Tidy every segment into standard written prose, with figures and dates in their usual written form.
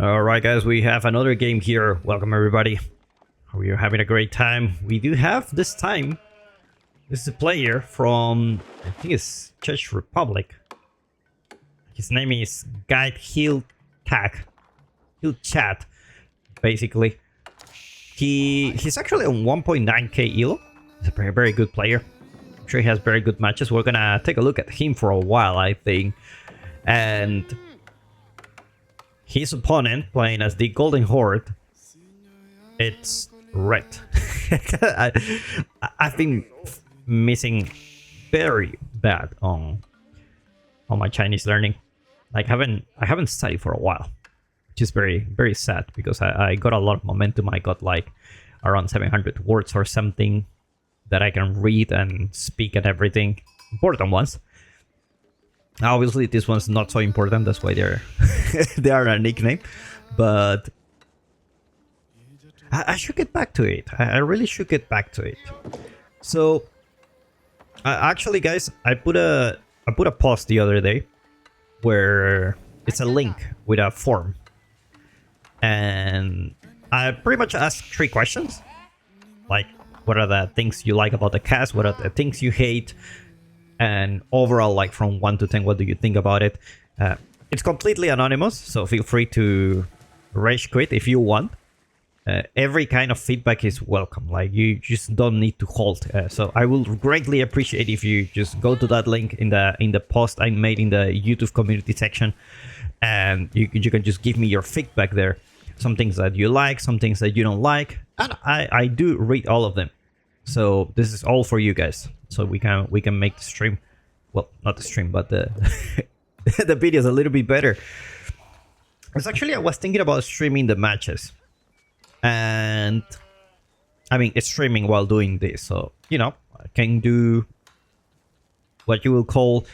Alright guys, we have another game here. Welcome everybody. We are having a great time. We do have this time, this is a player from, I think it's Czech Republic. His name is Ghàidhealtachd. Basically. He's actually on 1.9k elo. He's a very good player. I'm sure he has very good matches. We're gonna take a look at him for a while, I think. And his opponent, playing as the Golden Horde, it's red. I've been missing very bad on my Chinese learning. Like I haven't studied for a while, which is very sad because I got a lot of momentum. I got like around 700 words or something that I can read and speak and everything. Important ones. Obviously, this one's not so important. That's why they're they are a nickname. But I should get back to it. I really should get back to it. So, actually, guys, I put a post the other day where it's a link with a form, and I pretty much asked 3 questions, like what are the things you like about the cast, what are the things you hate, and overall, like from 1 to 10, what do you think about it? It's completely anonymous, so feel free to rage quit if you want. Every kind of feedback is welcome. Like, you just don't need to hold. So I will greatly appreciate if you just go to that link in the post I made in the YouTube community section, and you can just give me your feedback there. Some things that you like, some things that you don't like, and I do read all of them. So this is all for you guys. So we can make the stream, well, not the stream, but the the videos a little bit better. Because actually I was thinking about streaming the matches. And I mean, it's streaming while doing this, so you know, I can do what you will call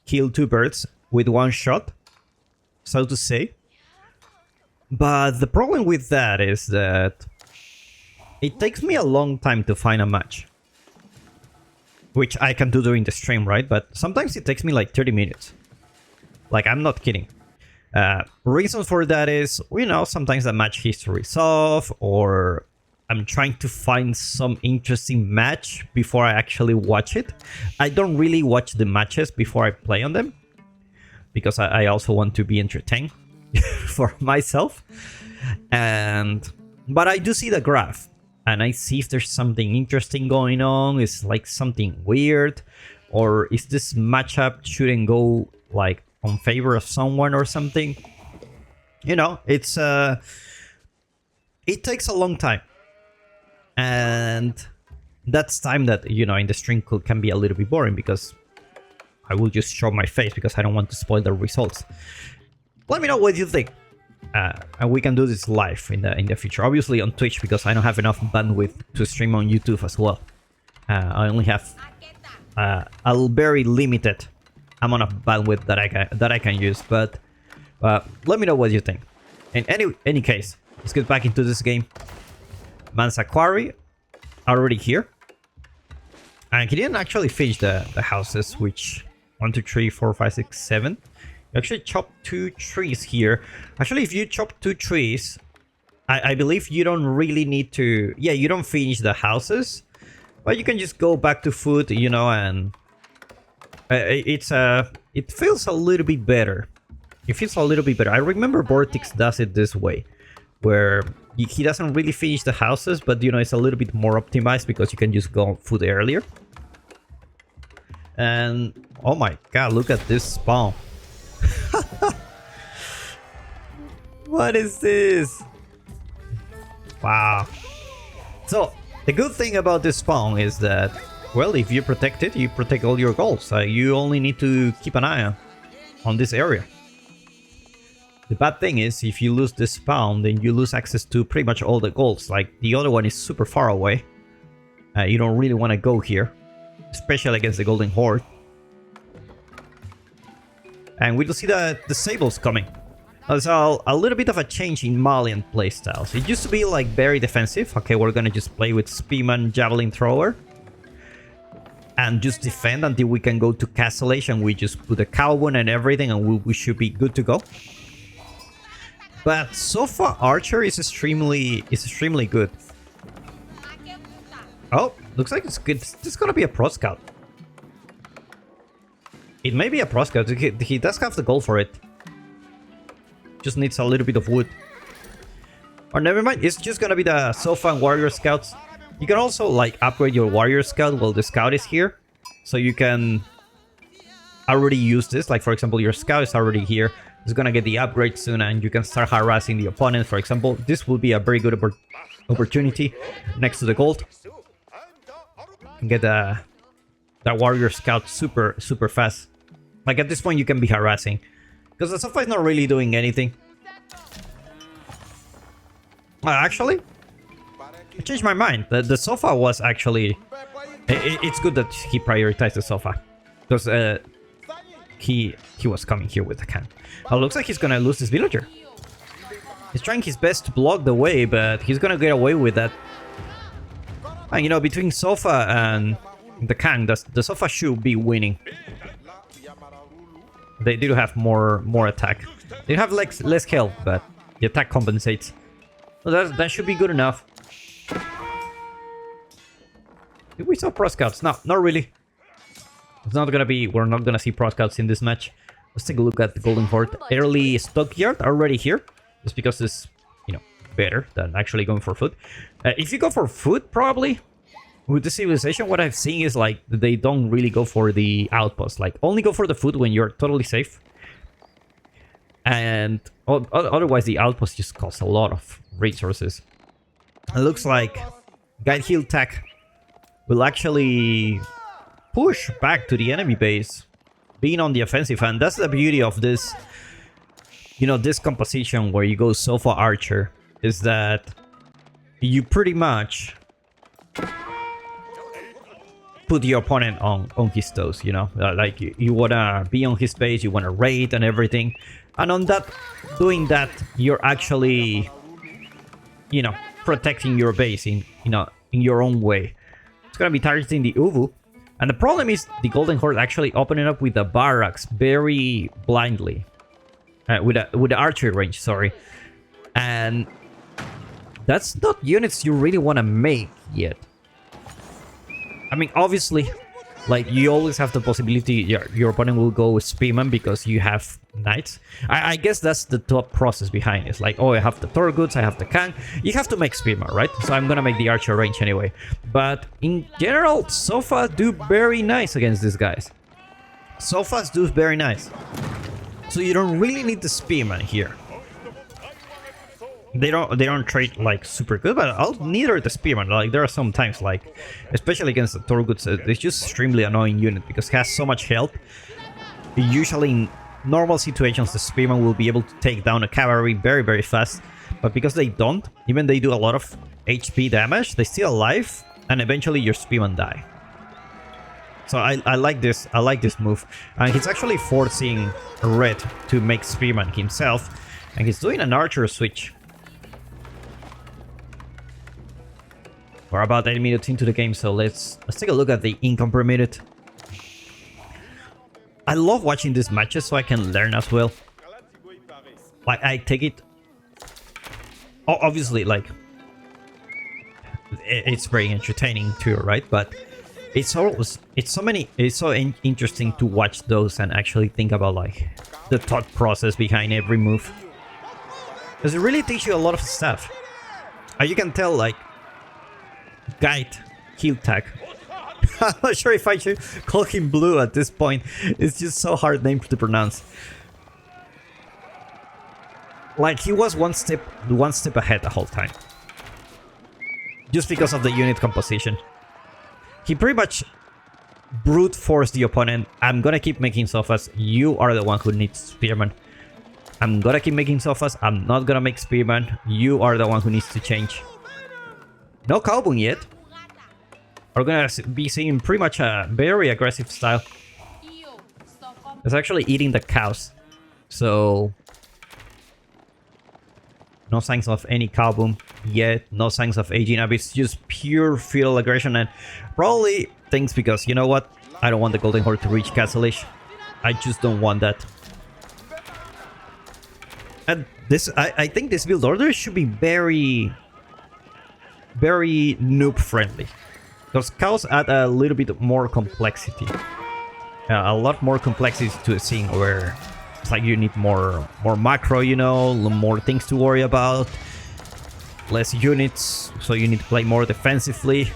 kill 2 birds with 1 shot, so to say. But the problem with that is that it takes me a long time to find a match, which I can do during the stream, right? But sometimes it takes me like 30 minutes. Like, I'm not kidding. Reason for that is, you know, sometimes the match history is off, or I'm trying to find some interesting match before I actually watch it. I don't really watch the matches before I play on them, because I also want to be entertained for myself. But I do see the graph, and I see if there's something interesting going on. Is like something weird, or is this matchup shouldn't go like on favor of someone or something. You know, it's it takes a long time, and that's time that, you know, in the stream can be a little bit boring, because I will just show my face because I don't want to spoil the results. Let me know what you think, and we can do this live in the future, obviously on Twitch, because I don't have enough bandwidth to stream on YouTube as well. I only have a very limited amount of bandwidth that I can use. But let me know what you think. In any case, let's get back into this game. Mansa Quarry already here, and he didn't actually finish the houses, which 1 2 3 4 5 6 7. You actually chopped 2 trees here. Actually, if you chop 2 trees, I believe you don't really need to, yeah, you don't finish the houses, but you can just go back to food, you know, and it feels a little bit better. It feels a little bit better. I remember Vortex does it this way, where he doesn't really finish the houses, but you know, it's a little bit more optimized because you can just go food earlier. And oh my god, look at this spawn. What is this? Wow. So the good thing about this spawn is that, well, if you protect it, you protect all your goals. You only need to keep an eye on this area. The bad thing is, if you lose this spawn, then you lose access to pretty much all the goals. Like, the other one is super far away. You don't really want to go here, especially against the Golden Horde. And we will see the Sables coming. There's a little bit of a change in Malian playstyles. It used to be like very defensive. Okay, we're gonna just play with Spearman Javelin Thrower and just defend until we can go to Castle Age, and we just put a Cowbone and everything, and we should be good to go. But so far, Archer is extremely good. Oh, looks like it's good. It's gonna be a Pro Scout. It may be a Pro Scout. He does have the goal for it. Just needs a little bit of wood. Or never mind, it's just gonna be the Sofa and Warrior Scouts. You can also like upgrade your Warrior Scout while the Scout is here. So you can already use this. Like for example, your Scout is already here. It's gonna get the upgrade soon and you can start harassing the opponent. For example, this will be a very good opportunity next to the gold. And get that Warrior Scout super fast. Like at this point you can be harassing. Because the Sofa is not really doing anything. Actually, I changed my mind. The Sofa was actually... It's good that he prioritized the Sofa. Because he was coming here with the can. Oh, looks like he's gonna lose this villager. He's trying his best to block the way, but he's gonna get away with that. And you know, between Sofa and the can, the Sofa should be winning. They do have more attack. They have less health, but the attack compensates. So that should be good enough. Did we saw Pro Scouts? No, not really. It's not gonna be. We're not gonna see Pro Scouts in this match. Let's take a look at the Golden Horde. Early Stockyard already here. Just because it's, you know, better than actually going for food. If you go for food, probably with the civilization, what I've seen is like they don't really go for the outpost. Like only go for the food when you're totally safe. And otherwise, the outpost just costs a lot of resources. It looks like Ghàidhealtachd will actually push back to the enemy base, being on the offensive. And that's the beauty of this, you know, this composition where you go Sofa Archer, is that you pretty much put your opponent on his toes, you know, like you wanna be on his base, you wanna raid and everything, and on that, doing that, you're actually, you know, protecting your base in your own way. It's gonna be targeting the Uvu, and the problem is the Golden Horde actually opening up with the barracks very blindly, with the archery range, sorry, and that's not units you really want to make yet. I mean, obviously, like, you always have the possibility your opponent will go Spearman because you have knights. I guess that's the thought process behind it. It's like, oh, I have the Torguts, I have the Kang. You have to make Spearman, right? So I'm gonna make the archer range anyway. But in general, Sofa do very nice against these guys. Sofas do very nice. So you don't really need the Spearman here. They don't trade like super good, but neither the Spearman. Like there are some times, like especially against the Torguts, it's just extremely annoying unit because it has so much health. Usually in normal situations, the Spearman will be able to take down a cavalry very, very fast, but because they don't, even they do a lot of HP damage, they're still alive, and eventually your Spearman die. So I like this. I like this move, and he's actually forcing Red to make Spearman himself, and he's doing an archer switch. We're about 8 minutes into the game, so let's take a look at the income per minute. I love watching these matches so I can learn as well. Like, I take it... Obviously, like... It's very entertaining too, right? But it's so interesting to watch those and actually think about, like, the thought process behind every move. Because it really teaches you a lot of stuff. And you can tell, like... Ghàidhealtachd. I'm not sure if I should call him Blue at this point. It's just so hard name to pronounce. Like he was one step ahead the whole time. Just because of the unit composition. He pretty much brute forced the opponent. I'm gonna keep making Sofas. You are the one who needs Spearman. I'm gonna keep making Sofas. I'm not gonna make Spearman. You are the one who needs to change. No Cowboy yet. We're gonna be seeing pretty much a very aggressive style. It's actually eating the cows. So... no signs of any Cowboy yet. No signs of aging up. It's just pure feudal aggression. And probably thinks because, you know what? I don't want the Golden Horde to reach Ghàidhealtachd. I just don't want that. And I think this build order should be very noob friendly. Those cows add a little bit more complexity. A lot more complexity to a scene where it's like you need more macro, you know, more things to worry about. Less units, so you need to play more defensively.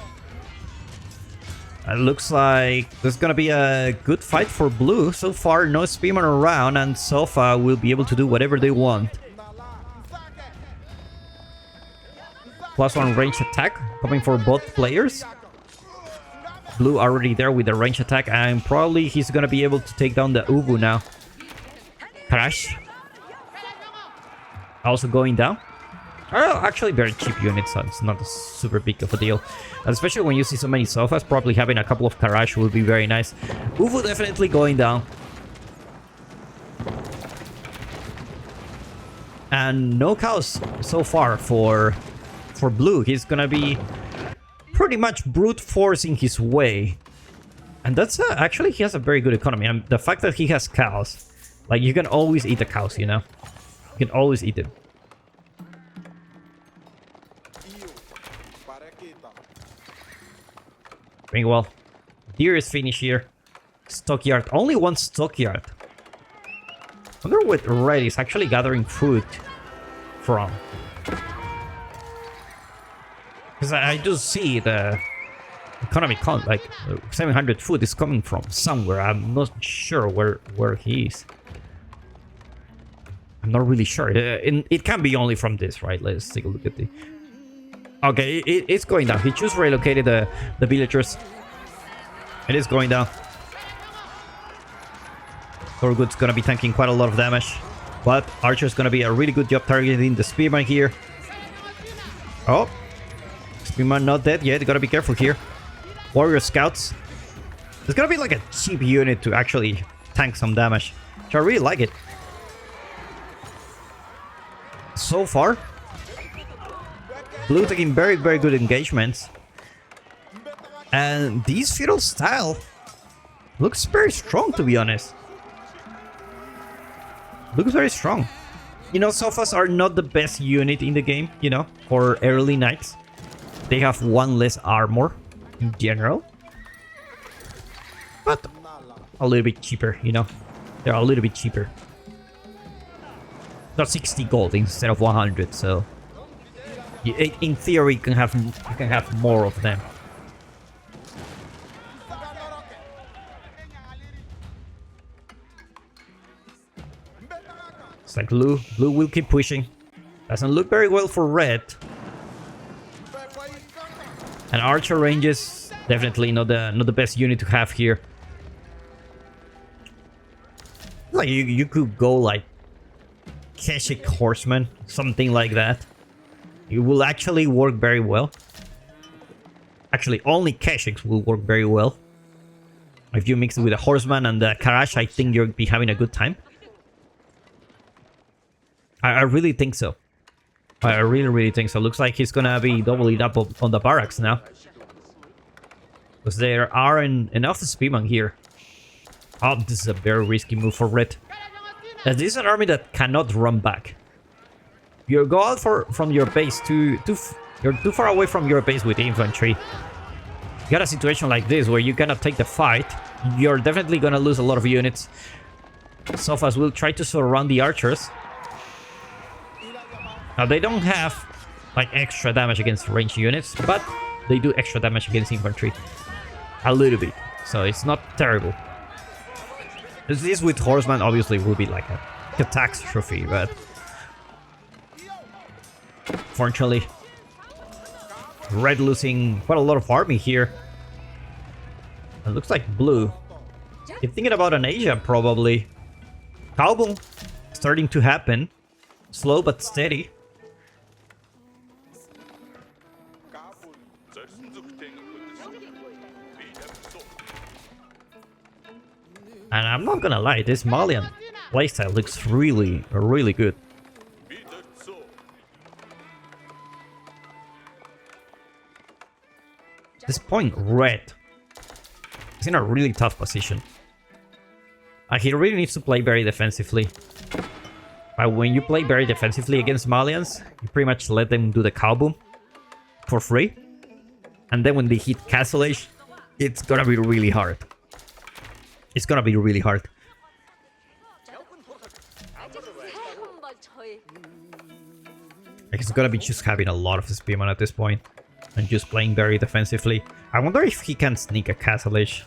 It looks like there's gonna be a good fight for blue. So far, no Spearman around, and Sofa will be able to do whatever they want. +1 range attack coming for both players. Blue already there with the range attack, and probably he's gonna be able to take down the Ubu now. Crash also going down. Actually very cheap units, so it's not super big of a deal. Especially when you see so many Sofas, probably having a couple of Karash would be very nice. Ubu definitely going down. And no cows so far for blue. He's gonna be pretty much brute forcing his way. And that's actually, he has a very good economy. And the fact that he has cows, like, you can always eat the cows, you know? You can always eat them. Very well. Deer is finished here. Stockyard. Only one stockyard. I wonder what Red is actually gathering food from. Because I do see the economy count, like 700 food is coming from somewhere. I'm not sure where he is. I'm not really sure. It can be only from this, right? Let's take a look at the... Okay, it's going down. He just relocated the villagers. It is going down. Thorgood's gonna be tanking quite a lot of damage. But Archer's gonna be a really good job targeting the Spearman here. Oh. Spearman not dead yet. You gotta be careful here. Warrior Scouts. There's gonna be like a cheap unit to actually tank some damage. Which I really like it. So far, Blue taking very good engagements. And this Feudal style looks very strong, to be honest. Looks very strong. You know, Sofas are not the best unit in the game, you know, for early knights. They have one less armor in general. But a little bit cheaper, you know. They're a little bit cheaper. They're 60 gold instead of 100, so in theory you can have more of them. It's like Blue will keep pushing. Doesn't look very well for Red. And Archer ranges definitely not the best unit to have here. Like you could go like Ghàidhealtachd Horseman, something like that. It will actually work very well. Actually, only Ghàidhealtachd will work very well. If you mix it with a Horseman and the Karash, I think you'll be having a good time. I really think so. I really think so. Looks like he's gonna be doubling up on the barracks now. Because there aren't enough Spearman here. Oh, this is a very risky move for Red. As this is an army that cannot run back. You go out from your base you're too far away from your base with infantry. You got a situation like this where you cannot take the fight. You're definitely gonna lose a lot of units. Sofas will try to surround the archers. Now they don't have like extra damage against ranged units, but they do extra damage against infantry. A little bit. So it's not terrible. This with Horseman obviously will be like a catastrophe, but fortunately Red losing quite a lot of army here. It looks like Blue. You're thinking about an Asia probably. Kaobung starting to happen. Slow but steady. And I'm not gonna lie, this Malian playstyle looks really good. At this point, Red is in a really tough position. He really needs to play very defensively. But when you play very defensively against Malians, you pretty much let them do the cow boom for free. And then when they hit Castle Age, it's gonna be really hard. It's gonna be really hard. Like, it's gonna be just having a lot of spearman at this point and just playing very defensively. I wonder if he can sneak a Castle Age.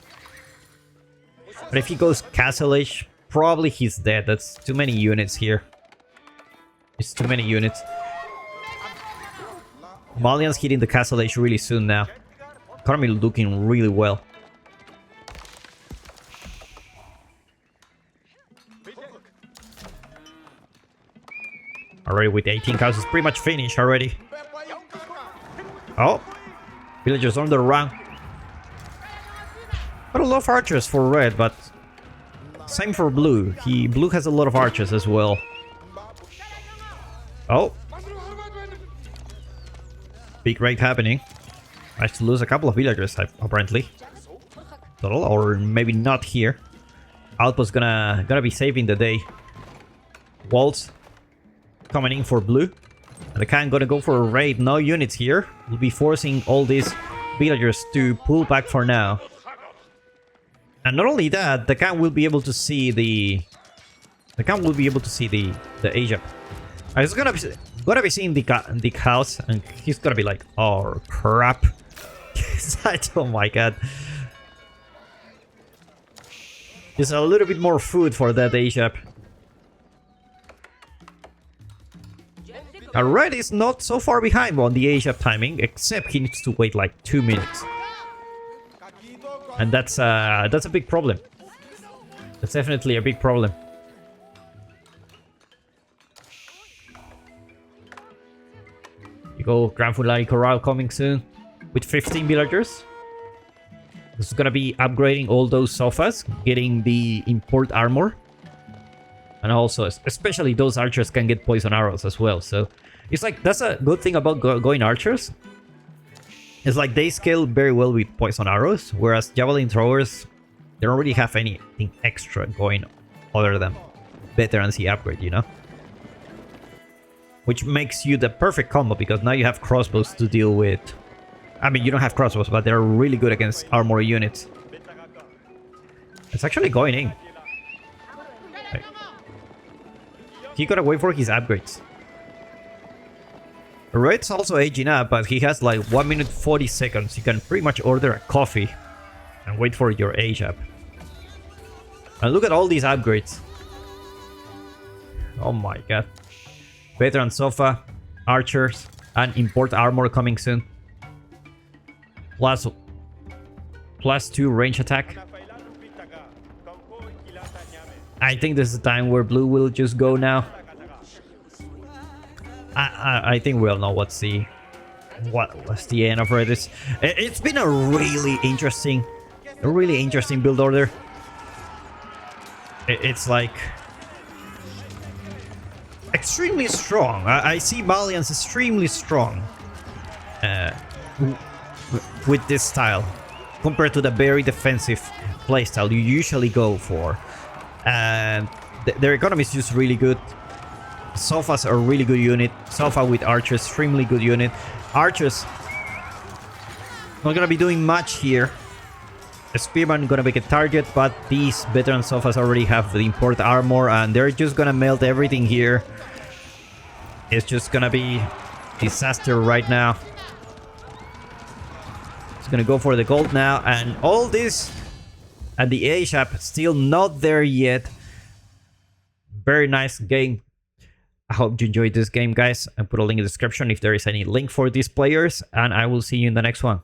But if he goes Castle Age, probably he's dead. That's too many units here. It's too many units. Malian's hitting the Castle Age really soon now. Economy looking really well. Already with 18 cows, it's pretty much finished already. Oh, villagers on the run. Got a lot of archers for red, but same for blue. Blue has a lot of archers as well. Oh, big raid happening. I have to lose a couple of villagers apparently. Total, or maybe not here. Outpost gonna be saving the day. Walls coming in for blue. And the Khan gonna go for a raid. No units here. We'll be forcing all these villagers to pull back for now. And not only that, the Khan will be able to see the Asia. He's gonna be seeing the house, and he's gonna be like, oh crap. Oh my god. Just a little bit more food for that Asia. Red is not so far behind on the Asia timing, except he needs to wait like 2 minutes. And that's a big problem. That's definitely a big problem. You go Grand Fulani Corral coming soon with 15 villagers. This is gonna be upgrading all those sofas, getting the import armor. And also, especially those archers can get poison arrows as well. So it's like, that's a good thing about going archers. It's like they scale very well with poison arrows, whereas javelin throwers, they don't really have anything extra going other than veterancy upgrade, you know? Which makes you the perfect combo, because now you have crossbows to deal with. I mean, you don't have crossbows, but they're really good against armor units. It's actually going in. Like, he gotta wait for his upgrades. Red's also aging up, but he has like 1 minute 40 seconds. You can pretty much order a coffee and wait for your age up. And look at all these upgrades. Oh my god. Veteran sofa, archers, and import armor coming soon. Plus 2 range attack. I think this is the time where blue will just go now. I think we all know what's the end of Red. It's been a really interesting build order. It's like extremely strong. I see Malians extremely strong with this style compared to the very defensive playstyle you usually go for. And their economy is just really good. Sofas are a really good unit. Sofa with archers, extremely good unit. Archers not gonna be doing much here. A spearman gonna make a target, but these veteran sofas already have the import armor, and they're just gonna melt everything here. It's just gonna be disaster right now. It's gonna go for the gold now, and all this, and the A-Shap still not there yet. Very nice game. I hope you enjoyed this game, guys. I put a link in the description if there is any link for these players, and I will see you in the next one.